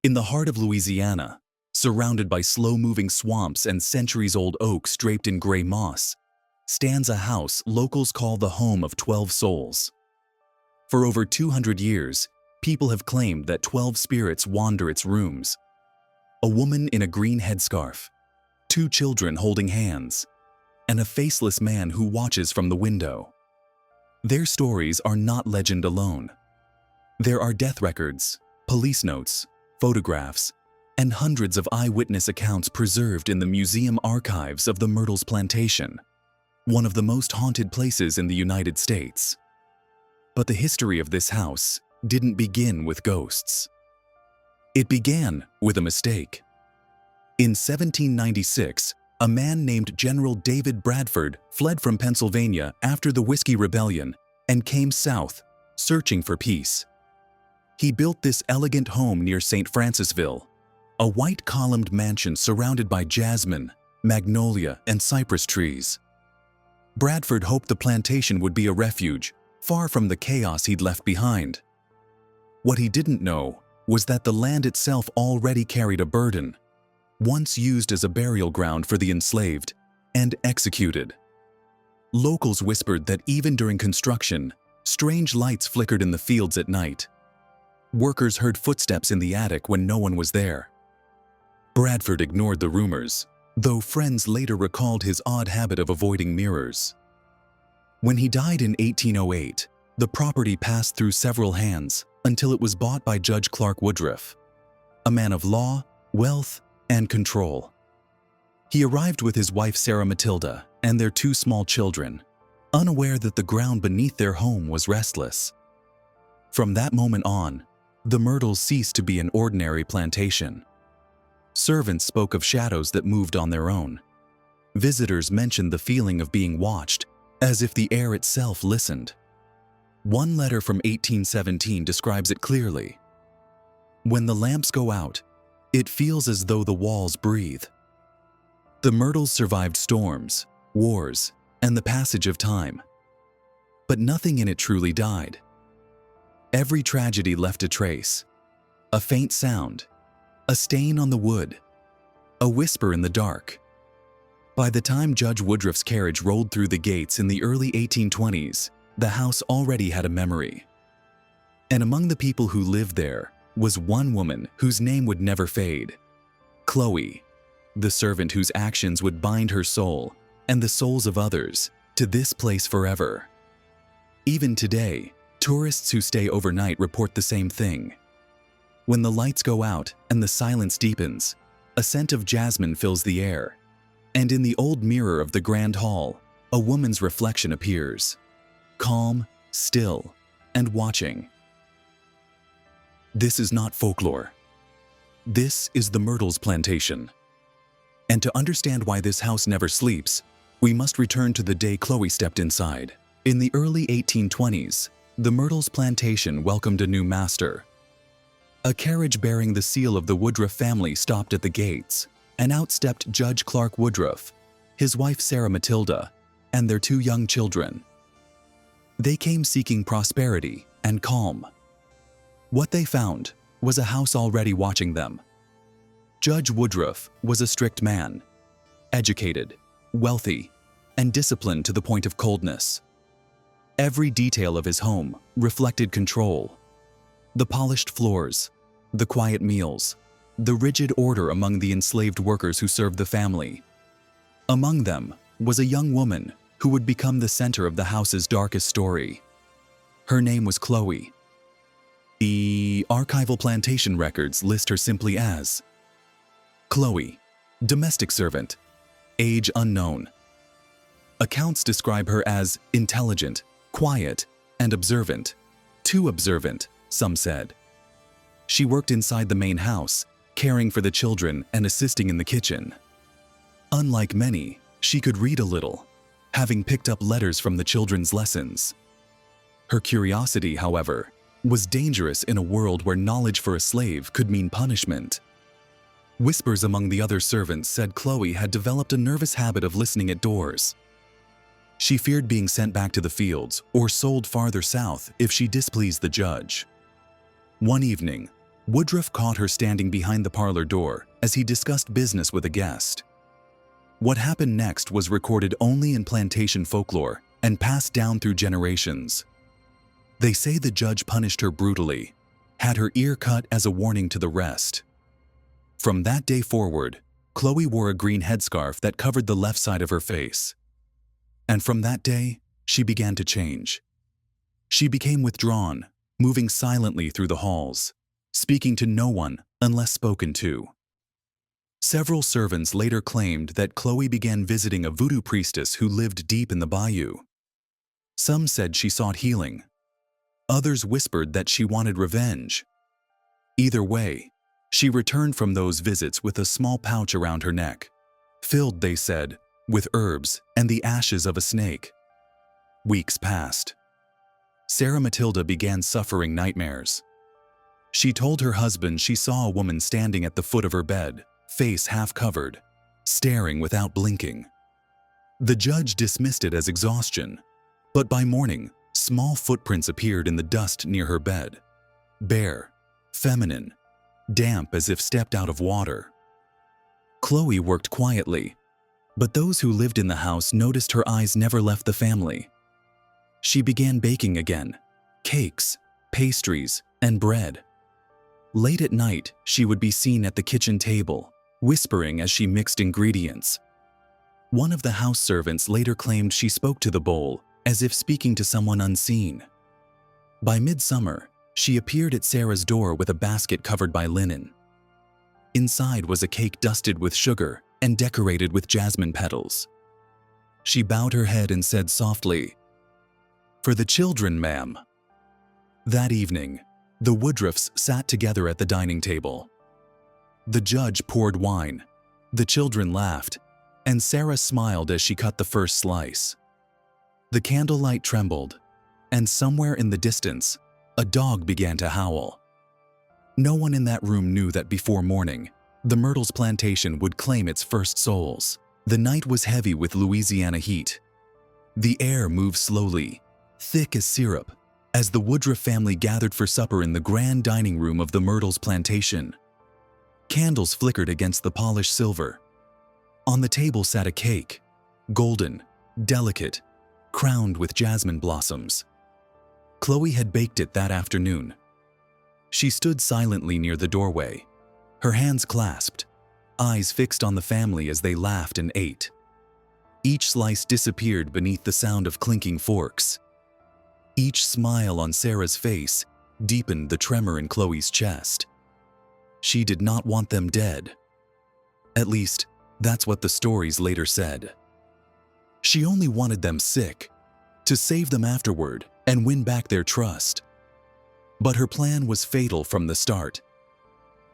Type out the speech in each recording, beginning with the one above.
In the heart of Louisiana, surrounded by slow-moving swamps and centuries-old oaks draped in gray moss, stands a house locals call the home of 12 souls. For over 200 years, people have claimed that 12 spirits wander its rooms. A woman in a green headscarf, 2 children holding hands, and a faceless man who watches from the window. Their stories are not legend alone. There are death records, police notes, photographs, and hundreds of eyewitness accounts preserved in the museum archives of the Myrtles Plantation, one of the most haunted places in the United States. But the history of this house didn't begin with ghosts. It began with a mistake. In 1796, a man named General David Bradford fled from Pennsylvania after the Whiskey Rebellion and came south, searching for peace. He built this elegant home near St. Francisville, a white columned mansion surrounded by jasmine, magnolia, and cypress trees. Bradford hoped the plantation would be a refuge, far from the chaos he'd left behind. What he didn't know was that the land itself already carried a burden, once used as a burial ground for the enslaved and executed. Locals whispered that even during construction, strange lights flickered in the fields at night. Workers heard footsteps in the attic when no one was there. Bradford ignored the rumors, though friends later recalled his odd habit of avoiding mirrors. When he died in 1808, the property passed through several hands until it was bought by Judge Clark Woodruff, a man of law, wealth, and control. He arrived with his wife Sarah Matilda and their 2 small children, unaware that the ground beneath their home was restless. From that moment on, the Myrtles ceased to be an ordinary plantation. Servants spoke of shadows that moved on their own. Visitors mentioned the feeling of being watched, as if the air itself listened. One letter from 1817 describes it clearly. When the lamps go out, it feels as though the walls breathe. The Myrtles survived storms, wars, and the passage of time. But nothing in it truly died. Every tragedy left a trace, a faint sound, a stain on the wood, a whisper in the dark. By the time Judge Woodruff's carriage rolled through the gates in the early 1820s, the house already had a memory. And among the people who lived there was one woman whose name would never fade, Chloe, the servant whose actions would bind her soul and the souls of others to this place forever. Even today, tourists who stay overnight report the same thing. When the lights go out and the silence deepens, a scent of jasmine fills the air, and in the old mirror of the grand hall, a woman's reflection appears, calm, still, and watching. This is not folklore. This is the Myrtles Plantation. And to understand why this house never sleeps, we must return to the day Chloe stepped inside. In the early 1820s, the Myrtles Plantation welcomed a new master. A carriage bearing the seal of the Woodruff family stopped at the gates, and out stepped Judge Clark Woodruff, his wife Sarah Matilda, and their 2 young children. They came seeking prosperity and calm. What they found was a house already watching them. Judge Woodruff was a strict man, educated, wealthy, and disciplined to the point of coldness. Every detail of his home reflected control. The polished floors, the quiet meals, the rigid order among the enslaved workers who served the family. Among them was a young woman who would become the center of the house's darkest story. Her name was Chloe. The archival plantation records list her simply as Chloe, domestic servant, age unknown. Accounts describe her as intelligent, quiet, and observant. Too observant, some said. She worked inside the main house, caring for the children and assisting in the kitchen. Unlike many, she could read a little, having picked up letters from the children's lessons. Her curiosity, however, was dangerous in a world where knowledge for a slave could mean punishment. Whispers among the other servants said Chloe had developed a nervous habit of listening at doors. She feared being sent back to the fields or sold farther south if she displeased the judge. One evening, Woodruff caught her standing behind the parlor door as he discussed business with a guest. What happened next was recorded only in plantation folklore and passed down through generations. They say the judge punished her brutally, had her ear cut as a warning to the rest. From that day forward, Chloe wore a green headscarf that covered the left side of her face. And from that day, she began to change. She became withdrawn, moving silently through the halls, speaking to no one unless spoken to. Several servants later claimed that Chloe began visiting a voodoo priestess who lived deep in the bayou. Some said she sought healing. Others whispered that she wanted revenge. Either way, she returned from those visits with a small pouch around her neck, filled, they said, with herbs and the ashes of a snake. Weeks passed. Sarah Matilda began suffering nightmares. She told her husband she saw a woman standing at the foot of her bed, face half covered, staring without blinking. The judge dismissed it as exhaustion, but by morning, small footprints appeared in the dust near her bed, bare, feminine, damp as if stepped out of water. Chloe worked quietly, but those who lived in the house noticed her eyes never left the family. She began baking again, cakes, pastries, and bread. Late at night, she would be seen at the kitchen table, whispering as she mixed ingredients. One of the house servants later claimed she spoke to the bowl as if speaking to someone unseen. By midsummer, she appeared at Sarah's door with a basket covered by linen. Inside was a cake dusted with sugar and decorated with jasmine petals. She bowed her head and said softly, "For the children, ma'am." That evening, the Woodruffs sat together at the dining table. The judge poured wine, the children laughed, and Sarah smiled as she cut the first slice. The candlelight trembled, and somewhere in the distance, a dog began to howl. No one in that room knew that before morning, the Myrtles Plantation would claim its first souls. The night was heavy with Louisiana heat. The air moved slowly, thick as syrup, as the Woodruff family gathered for supper in the grand dining room of the Myrtles Plantation. Candles flickered against the polished silver. On the table sat a cake, golden, delicate, crowned with jasmine blossoms. Chloe had baked it that afternoon. She stood silently near the doorway, her hands clasped, eyes fixed on the family as they laughed and ate. Each slice disappeared beneath the sound of clinking forks. Each smile on Sarah's face deepened the tremor in Chloe's chest. She did not want them dead. At least, that's what the stories later said. She only wanted them sick, to save them afterward and win back their trust. But her plan was fatal from the start.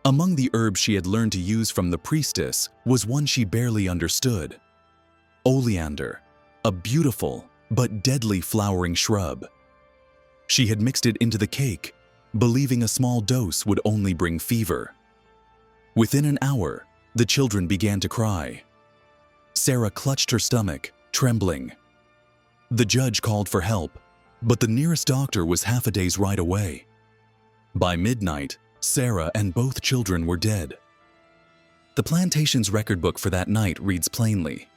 Among the herbs she had learned to use from the priestess was one she barely understood: oleander, a beautiful but deadly flowering shrub. She had mixed it into the cake, believing a small dose would only bring fever. Within an hour, the children began to cry. Sarah clutched her stomach, trembling. The judge called for help, but the nearest doctor was half a day's ride away. By midnight, Sarah and both children were dead. The plantation's record book for that night reads plainly: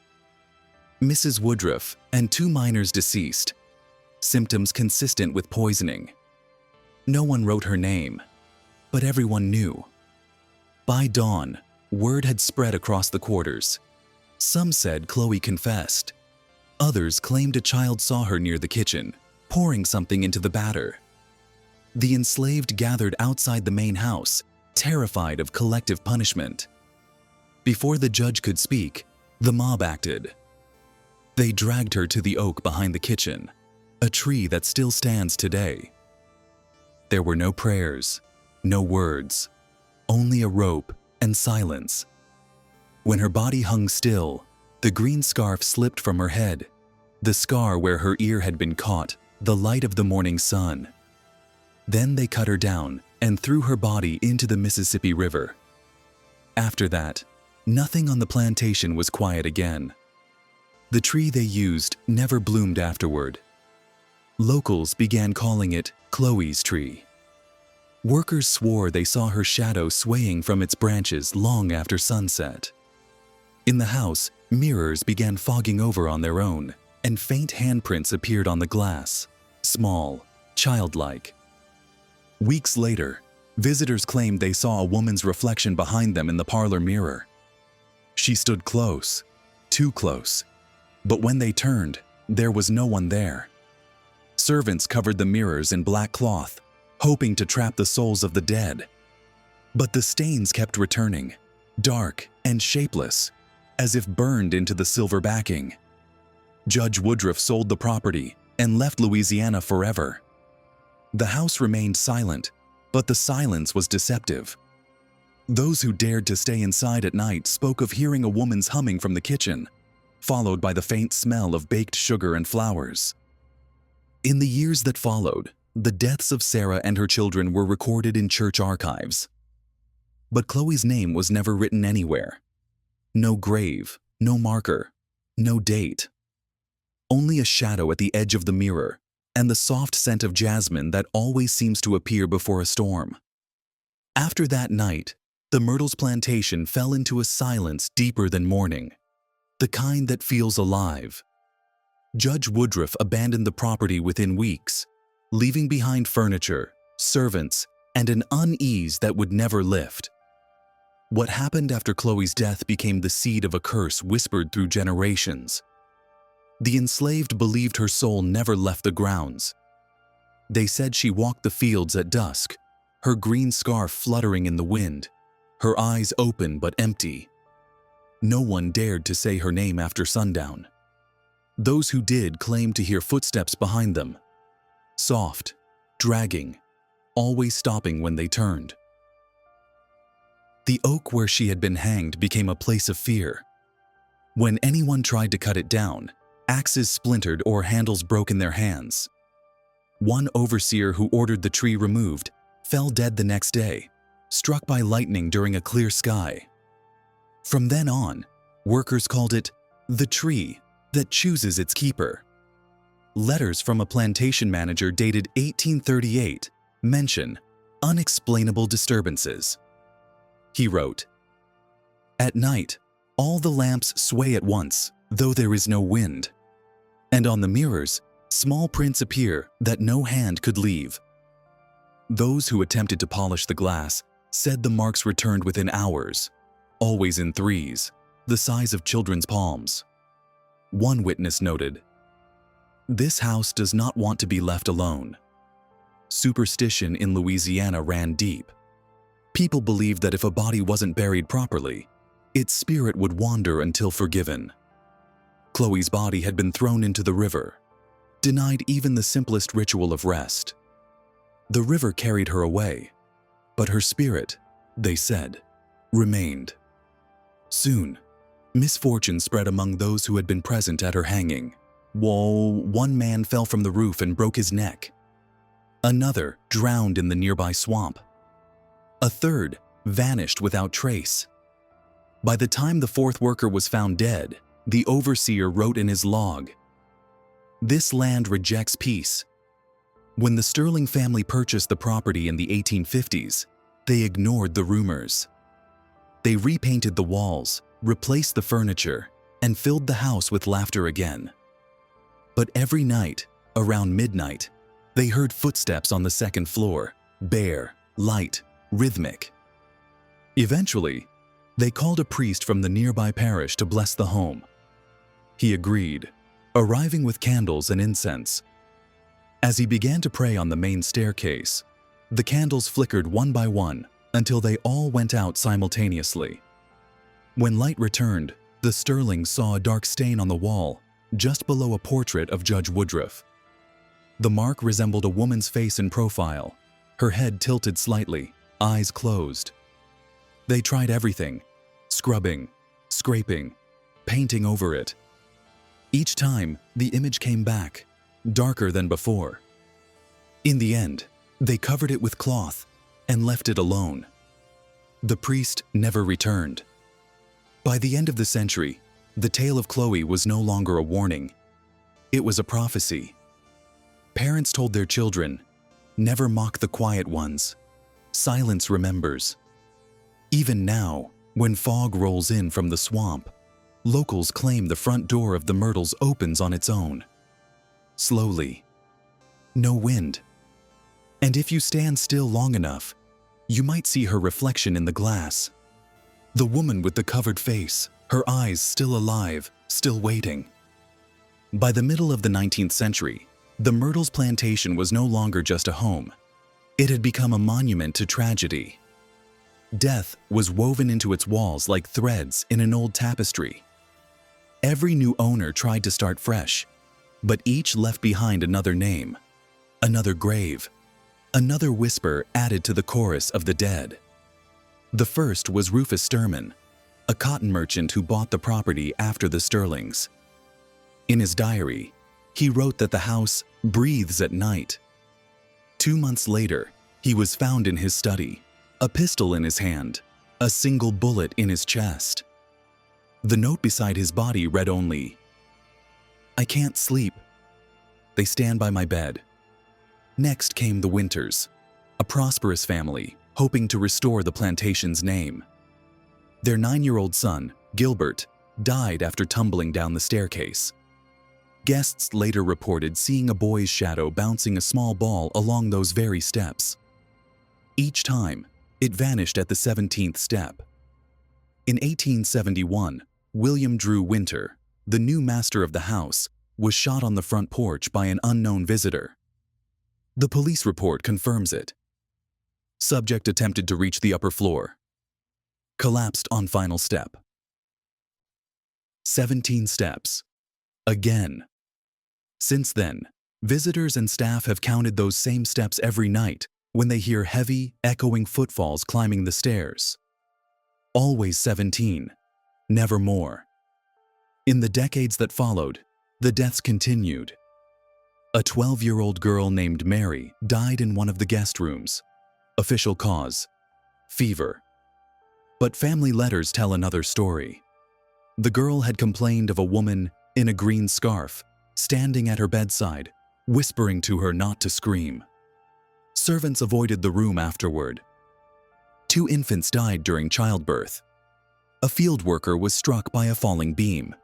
Mrs. Woodruff and 2 minors deceased. Symptoms consistent with poisoning. No one wrote her name, but everyone knew. By dawn, word had spread across the quarters. Some said Chloe confessed. Others claimed a child saw her near the kitchen, pouring something into the batter. The enslaved gathered outside the main house, terrified of collective punishment. Before the judge could speak, the mob acted. They dragged her to the oak behind the kitchen, a tree that still stands today. There were no prayers, no words, only a rope and silence. When her body hung still, the green scarf slipped from her head, the scar where her ear had been caught, the light of the morning sun. Then they cut her down and threw her body into the Mississippi River. After that, nothing on the plantation was quiet again. The tree they used never bloomed afterward. Locals began calling it Chloe's tree. Workers swore they saw her shadow swaying from its branches long after sunset. In the house, mirrors began fogging over on their own, and faint handprints appeared on the glass, small, childlike. Weeks later, visitors claimed they saw a woman's reflection behind them in the parlor mirror. She stood close, too close, but when they turned, there was no one there. Servants covered the mirrors in black cloth, hoping to trap the souls of the dead. But the stains kept returning, dark and shapeless, as if burned into the silver backing. Judge Woodruff sold the property and left Louisiana forever. The house remained silent, but the silence was deceptive. Those who dared to stay inside at night spoke of hearing a woman's humming from the kitchen, followed by the faint smell of baked sugar and flowers. In the years that followed, the deaths of Sarah and her children were recorded in church archives. But Chloe's name was never written anywhere. No grave, no marker, no date. Only a shadow at the edge of the mirror and the soft scent of jasmine that always seems to appear before a storm. After that night, the Myrtles Plantation fell into a silence deeper than mourning, the kind that feels alive. Judge Woodruff abandoned the property within weeks, leaving behind furniture, servants, and an unease that would never lift. What happened after Chloe's death became the seed of a curse whispered through generations. The enslaved believed her soul never left the grounds. They said she walked the fields at dusk, her green scarf fluttering in the wind, her eyes open but empty. No one dared to say her name after sundown. Those who did claimed to hear footsteps behind them, soft, dragging, always stopping when they turned. The oak where she had been hanged became a place of fear. When anyone tried to cut it down, axes splintered or handles broke in their hands. One overseer who ordered the tree removed fell dead the next day, struck by lightning during a clear sky. From then on, workers called it the tree that chooses its keeper. Letters from a plantation manager dated 1838 mention unexplainable disturbances. He wrote, "At night, all the lamps sway at once, though there is no wind. And on the mirrors, small prints appear that no hand could leave." Those who attempted to polish the glass said the marks returned within hours, always in threes, the size of children's palms. One witness noted, "This house does not want to be left alone." Superstition in Louisiana ran deep. People believed that if a body wasn't buried properly, its spirit would wander until forgiven. Chloe's body had been thrown into the river, denied even the simplest ritual of rest. The river carried her away, but her spirit, they said, remained. Soon, misfortune spread among those who had been present at her hanging. One man fell from the roof and broke his neck. Another drowned in the nearby swamp. A third vanished without trace. By the time the fourth worker was found dead, the overseer wrote in his log, "This land rejects peace." When the Sterling family purchased the property in the 1850s, they ignored the rumors. They repainted the walls, replaced the furniture, and filled the house with laughter again. But every night, around midnight, they heard footsteps on the second floor, bare, light, rhythmic. Eventually, they called a priest from the nearby parish to bless the home. He agreed, arriving with candles and incense. As he began to pray on the main staircase, the candles flickered one by one until they all went out simultaneously. When light returned, the Sterlings saw a dark stain on the wall just below a portrait of Judge Woodruff. The mark resembled a woman's face in profile, her head tilted slightly, eyes closed. They tried everything, scrubbing, scraping, painting over it. Each time, the image came back, darker than before. In the end, they covered it with cloth and left it alone. The priest never returned. By the end of the century, the tale of Chloe was no longer a warning. It was a prophecy. Parents told their children, "Never mock the quiet ones. Silence remembers. Even now, when fog rolls in from the swamp, locals claim the front door of the Myrtles opens on its own. Slowly. No wind. And if you stand still long enough, you might see her reflection in the glass. The woman with the covered face, her eyes still alive, still waiting. By the middle of the 19th century, the Myrtles Plantation was no longer just a home. It had become a monument to tragedy. Death was woven into its walls like threads in an old tapestry. Every new owner tried to start fresh, but each left behind another name, another grave, another whisper added to the chorus of the dead. The first was Rufus Sturman, a cotton merchant who bought the property after the Sterlings. In his diary, he wrote that the house breathes at night. 2 months later, he was found in his study, a pistol in his hand, a single bullet in his chest. The note beside his body read only, "I can't sleep. They stand by my bed." Next came the Winters, a prosperous family hoping to restore the plantation's name. Their 9-year-old son, Gilbert, died after tumbling down the staircase. Guests later reported seeing a boy's shadow bouncing a small ball along those very steps. Each time, it vanished at the 17th step. In 1871, William Drew Winter, the new master of the house, was shot on the front porch by an unknown visitor. The police report confirms it. Subject attempted to reach the upper floor. Collapsed on final step. 17 steps. Again. Since then, visitors and staff have counted those same steps every night when they hear heavy, echoing footfalls climbing the stairs. Always 17, never more. In the decades that followed, the deaths continued. A 12-year-old girl named Mary died in one of the guest rooms. Official cause: fever. But family letters tell another story. The girl had complained of a woman in a green scarf, standing at her bedside, whispering to her not to scream. Servants avoided the room afterward. 2 infants died during childbirth. A field worker was struck by a falling beam.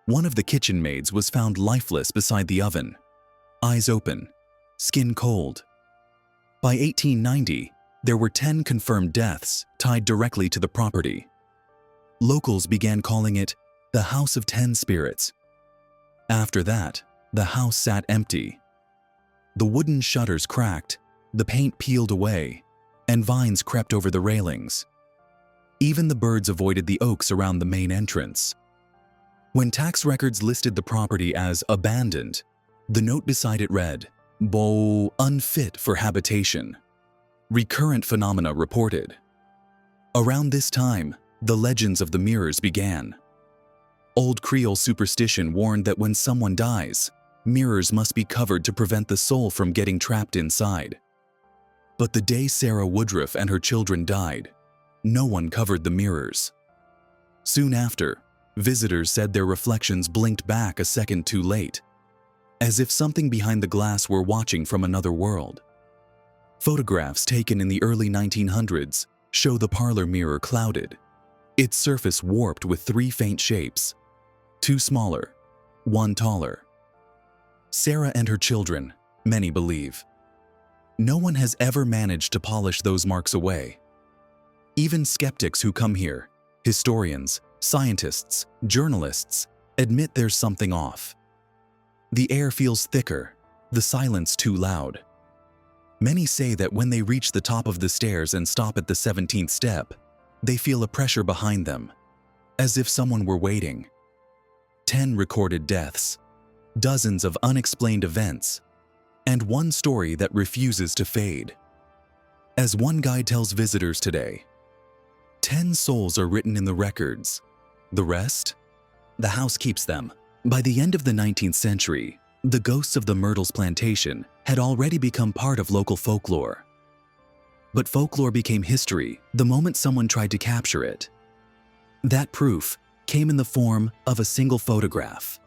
One of the kitchen maids was found lifeless beside the oven, eyes open, skin cold. By 1890, there were 10 confirmed deaths tied directly to the property. Locals began calling it the House of 10 Spirits. After that, the house sat empty. The wooden shutters cracked, the paint peeled away, and vines crept over the railings. Even the birds avoided the oaks around the main entrance. When tax records listed the property as abandoned, the note beside it read, "Bo unfit for habitation." Recurrent phenomena reported. Around this time, the legends of the mirrors began. Old Creole superstition warned that when someone dies, mirrors must be covered to prevent the soul from getting trapped inside. But the day Sarah Woodruff and her children died, no one covered the mirrors. Soon after, visitors said their reflections blinked back a second too late, as if something behind the glass were watching from another world. Photographs taken in the early 1900s show the parlor mirror clouded, its surface warped with 3 faint shapes, 2 smaller, 1 taller. Sarah and her children, many believe. No one has ever managed to polish those marks away. Even skeptics who come here, historians, scientists, journalists, admit there's something off. The air feels thicker, the silence too loud. Many say that when they reach the top of the stairs and stop at the 17th step, they feel a pressure behind them, as if someone were waiting. 10 recorded deaths, dozens of unexplained events, and one story that refuses to fade. As one guide tells visitors today, 10 souls are written in the records. The rest? The house keeps them. By the end of the 19th century, the ghosts of the Myrtles Plantation had already become part of local folklore. But folklore became history the moment someone tried to capture it. That proof came in the form of a single photograph.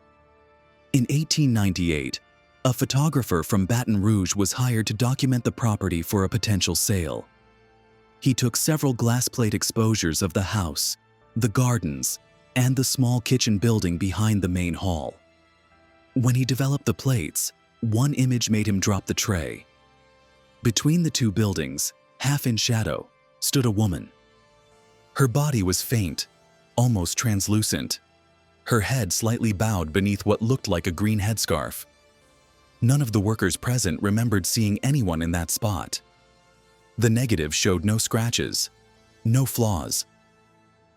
In 1898, a photographer from Baton Rouge was hired to document the property for a potential sale. he took several glass plate exposures of the house, the gardens, and the small kitchen building behind the main hall. When he developed the plates, one image made him drop the tray. Between the two buildings, half in shadow, stood a woman. Her body was faint, almost translucent, her head slightly bowed beneath what looked like a green headscarf. None of the workers present remembered seeing anyone in that spot. The negative showed no scratches, no flaws.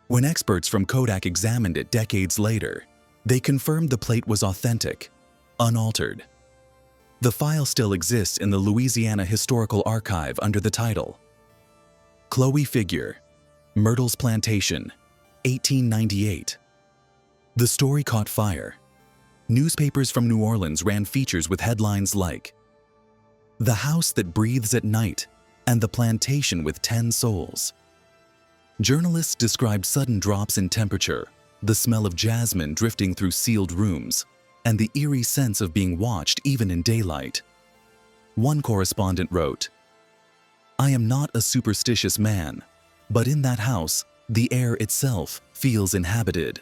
When experts from Kodak examined it decades later, they confirmed the plate was authentic, unaltered. The file still exists in the Louisiana Historical Archive under the title Chloe Figure, Myrtles Plantation, 1898. The story caught fire. Newspapers from New Orleans ran features with headlines like, "The House That Breathes at Night and the Plantation with 10 Souls." Journalists described sudden drops in temperature, the smell of jasmine drifting through sealed rooms, and the eerie sense of being watched even in daylight. One correspondent wrote, "I am not a superstitious man, but in that house, the air itself feels inhabited."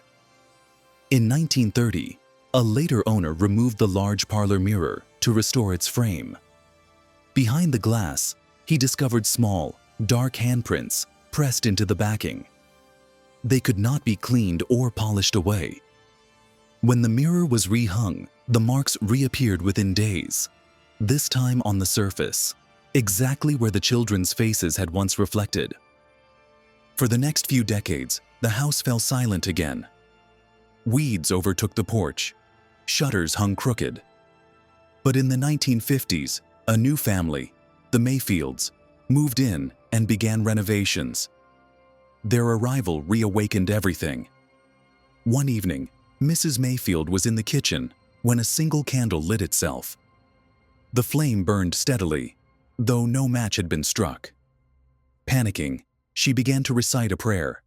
In 1930, a later owner removed the large parlor mirror to restore its frame. Behind the glass, he discovered small, dark handprints pressed into the backing. They could not be cleaned or polished away. When the mirror was rehung, the marks reappeared within days, this time on the surface, exactly where the children's faces had once reflected. For the next few decades, the house fell silent again. Weeds overtook the porch. Shutters hung crooked. But in the 1950s, a new family, the Mayfields, moved in and began renovations. Their arrival reawakened everything. One evening, Mrs. Mayfield was in the kitchen when a single candle lit itself. The flame burned steadily, though no match had been struck. Panicking, she began to recite a prayer.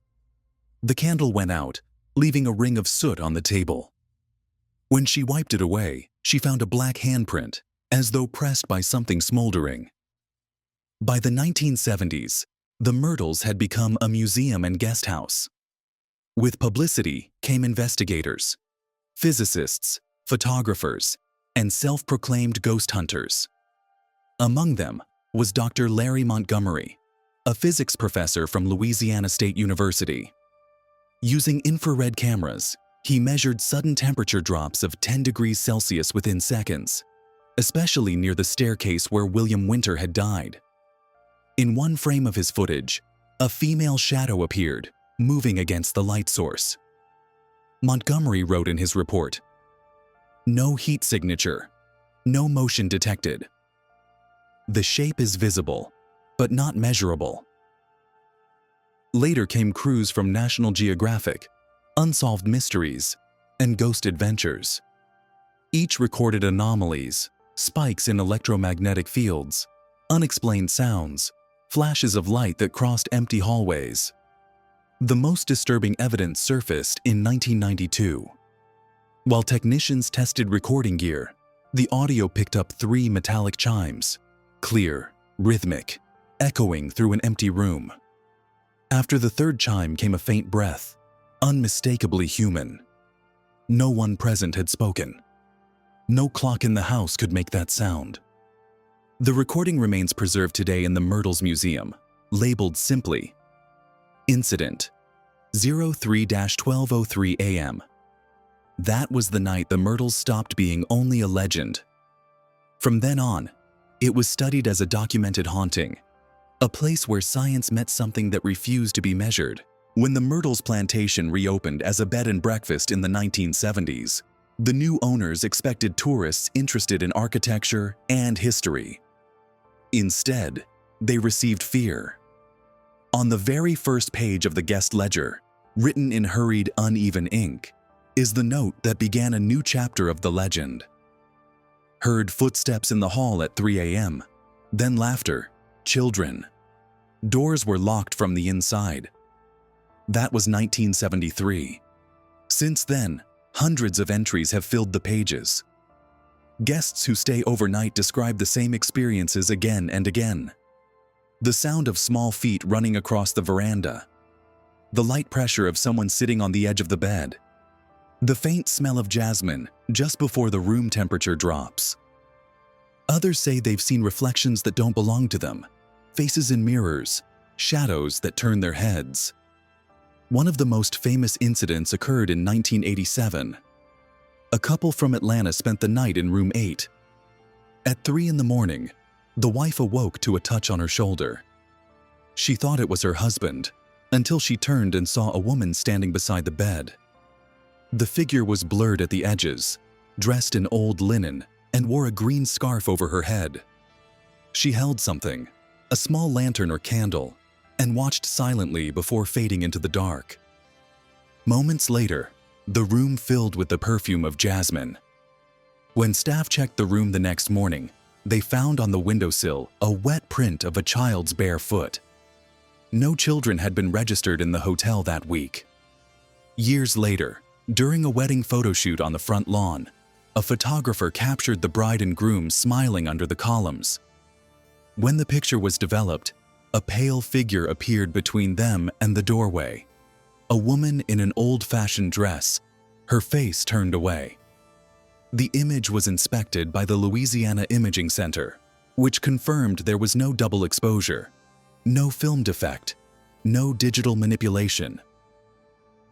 The candle went out, leaving a ring of soot on the table. When she wiped it away, she found a black handprint, as though pressed by something smoldering. By the 1970s, the Myrtles had become a museum and guest house. With publicity came investigators, physicists, photographers, and self-proclaimed ghost hunters. Among them was Dr. Larry Montgomery, a physics professor from Louisiana State University. Using infrared cameras, he measured sudden temperature drops of 10 degrees Celsius within seconds, especially near the staircase where William Winter had died. In one frame of his footage, a female shadow appeared, moving against the light source. Montgomery wrote in his report, "No heat signature, no motion detected. The shape is visible, but not measurable." Later came crews from National Geographic, Unsolved Mysteries, and Ghost Adventures. Each recorded anomalies, spikes in electromagnetic fields, unexplained sounds, flashes of light that crossed empty hallways. The most disturbing evidence surfaced in 1992. While technicians tested recording gear, the audio picked up 3 metallic chimes, clear, rhythmic, echoing through an empty room. After the 3rd chime came a faint breath, unmistakably human. No one present had spoken. No clock in the house could make that sound. The recording remains preserved today in the Myrtles Museum, labeled simply, Incident 03-1203 AM. That was the night the Myrtles stopped being only a legend. From then on, it was studied as a documented haunting, a place where science met something that refused to be measured. When the Myrtles Plantation reopened as a bed and breakfast in the 1970s, the new owners expected tourists interested in architecture and history. Instead, they received fear. On the very first page of the guest ledger, written in hurried, uneven ink, is the note that began a new chapter of the legend. Heard footsteps in the hall at 3 a.m., then laughter, children. Doors were locked from the inside. That was 1973. Since then, hundreds of entries have filled the pages. Guests who stay overnight describe the same experiences again and again. The sound of small feet running across the veranda. The light pressure of someone sitting on the edge of the bed. The faint smell of jasmine just before the room temperature drops. Others say they've seen reflections that don't belong to them, faces in mirrors, shadows that turn their heads. One of the most famous incidents occurred in 1987. A couple from Atlanta spent the night in room 8. At 3 in the morning, the wife awoke to a touch on her shoulder. She thought it was her husband, until she turned and saw a woman standing beside the bed. The figure was blurred at the edges, dressed in old linen, and wore a green scarf over her head. She held something, a small lantern or candle, and watched silently before fading into the dark. Moments later, the room filled with the perfume of jasmine. When staff checked the room the next morning, they found on the windowsill a wet print of a child's bare foot. No children had been registered in the hotel that week. Years later, during a wedding photo shoot on the front lawn, a photographer captured the bride and groom smiling under the columns. When the picture was developed, a pale figure appeared between them and the doorway. A woman in an old-fashioned dress, her face turned away. The image was inspected by the Louisiana Imaging Center, which confirmed there was no double exposure, no film defect, no digital manipulation.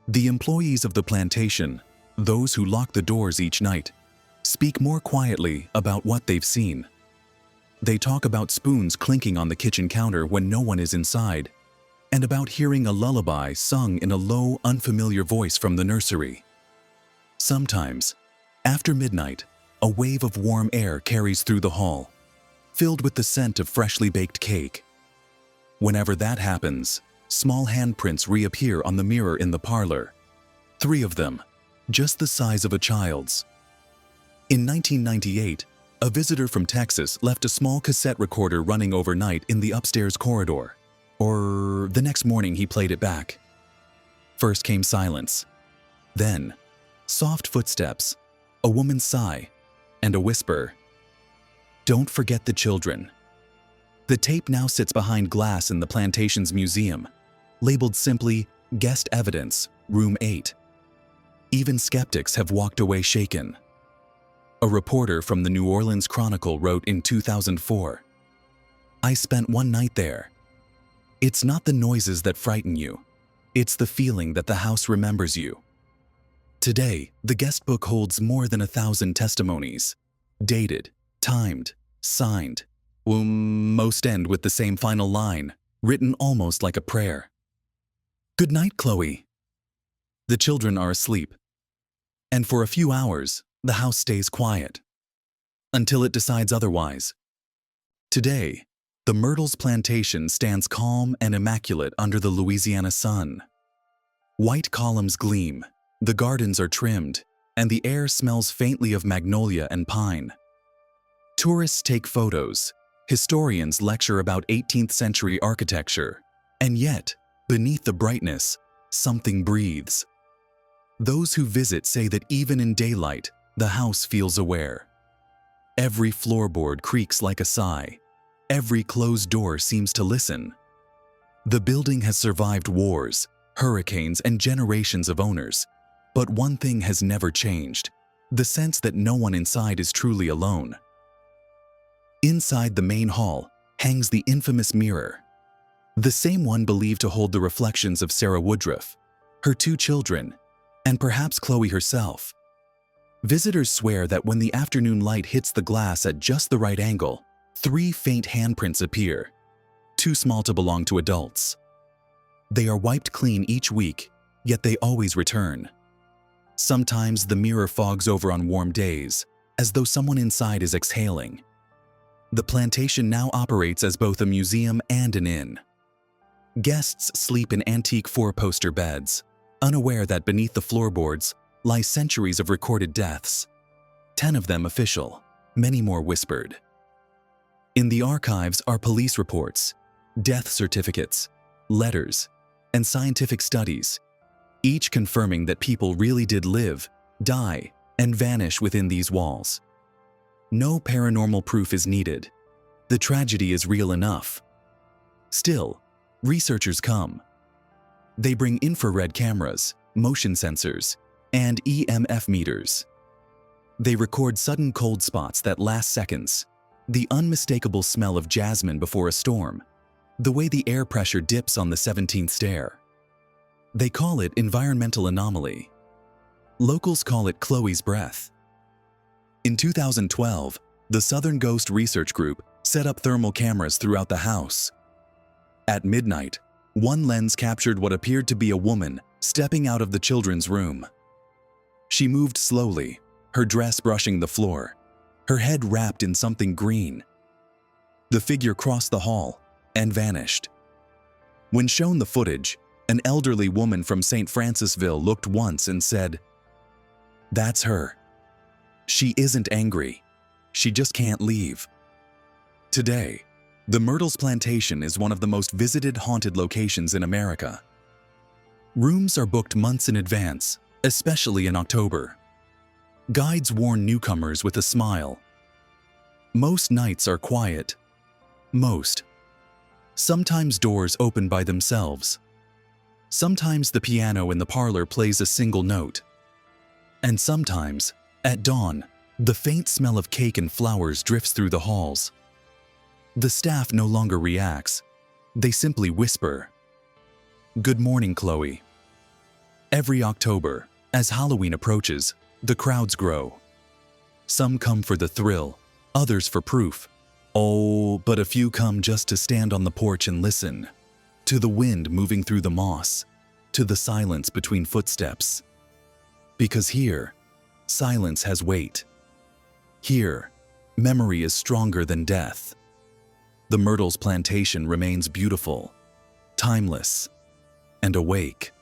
The employees of the plantation, those who lock the doors each night, speak more quietly about what they've seen. They talk about spoons clinking on the kitchen counter when no one is inside, and about hearing a lullaby sung in a low, unfamiliar voice from the nursery. Sometimes, after midnight, a wave of warm air carries through the hall, filled with the scent of freshly baked cake. Whenever that happens, small handprints reappear on the mirror in the parlor. 3 of them, just the size of a child's. In 1998, a visitor from Texas left a small cassette recorder running overnight in the upstairs corridor. Or the next morning he played it back. First came silence. Then, soft footsteps, a woman's sigh, and a whisper. Don't forget the children. The tape now sits behind glass in the plantation's museum, labeled simply Guest Evidence, Room 8. Even skeptics have walked away shaken. A reporter from the New Orleans Chronicle wrote in 2004, "I spent one night there. It's not the noises that frighten you. It's the feeling that the house remembers you." Today, the guest book holds more than 1,000 testimonies, dated, timed, signed. Most end with the same final line, written almost like a prayer. "Good night, Chloe." The children are asleep, and for a few hours, the house stays quiet, until it decides otherwise. Today, the Myrtles Plantation stands calm and immaculate under the Louisiana sun. White columns gleam, the gardens are trimmed, and the air smells faintly of magnolia and pine. Tourists take photos, historians lecture about 18th century architecture, and yet, beneath the brightness, something breathes. Those who visit say that even in daylight, the house feels aware. Every floorboard creaks like a sigh. Every closed door seems to listen. The building has survived wars, hurricanes, and generations of owners, but one thing has never changed: the sense that no one inside is truly alone. Inside the main hall hangs the infamous mirror, the same one believed to hold the reflections of Sarah Woodruff, her 2 children, and perhaps Chloe herself. Visitors swear that when the afternoon light hits the glass at just the right angle, 3 faint handprints appear, too small to belong to adults. They are wiped clean each week, yet they always return. Sometimes the mirror fogs over on warm days, as though someone inside is exhaling. The plantation now operates as both a museum and an inn. Guests sleep in antique 4-poster beds, unaware that beneath the floorboards lie centuries of recorded deaths, 10 of them official, many more whispered. In the archives are police reports, death certificates, letters, and scientific studies, each confirming that people really did live, die, and vanish within these walls. No paranormal proof is needed. The tragedy is real enough. Still, researchers come. They bring infrared cameras, motion sensors, and EMF meters. They record sudden cold spots that last seconds, the unmistakable smell of jasmine before a storm, the way the air pressure dips on the 17th stair. They call it environmental anomaly. Locals call it Chloe's breath. In 2012, the Southern Ghost Research Group set up thermal cameras throughout the house. At midnight, one lens captured what appeared to be a woman stepping out of the children's room. She moved slowly, her dress brushing the floor, her head wrapped in something green. The figure crossed the hall and vanished. When shown the footage, an elderly woman from St. Francisville looked once and said, "That's her. She isn't angry. She just can't leave." Today, the Myrtles Plantation is one of the most visited haunted locations in America. Rooms are booked months in advance, especially in October. Guides warn newcomers with a smile. Most nights are quiet. Most. Sometimes doors open by themselves. Sometimes the piano in the parlor plays a single note. And sometimes, at dawn, the faint smell of cake and flowers drifts through the halls. The staff no longer reacts. They simply whisper, "Good morning, Chloe." Every October, as Halloween approaches, the crowds grow. Some come for the thrill, others for proof. Oh, but a few come just to stand on the porch and listen. To the wind moving through the moss, to the silence between footsteps. Because here, silence has weight. Here, memory is stronger than death. The Myrtles Plantation remains beautiful, timeless, and awake.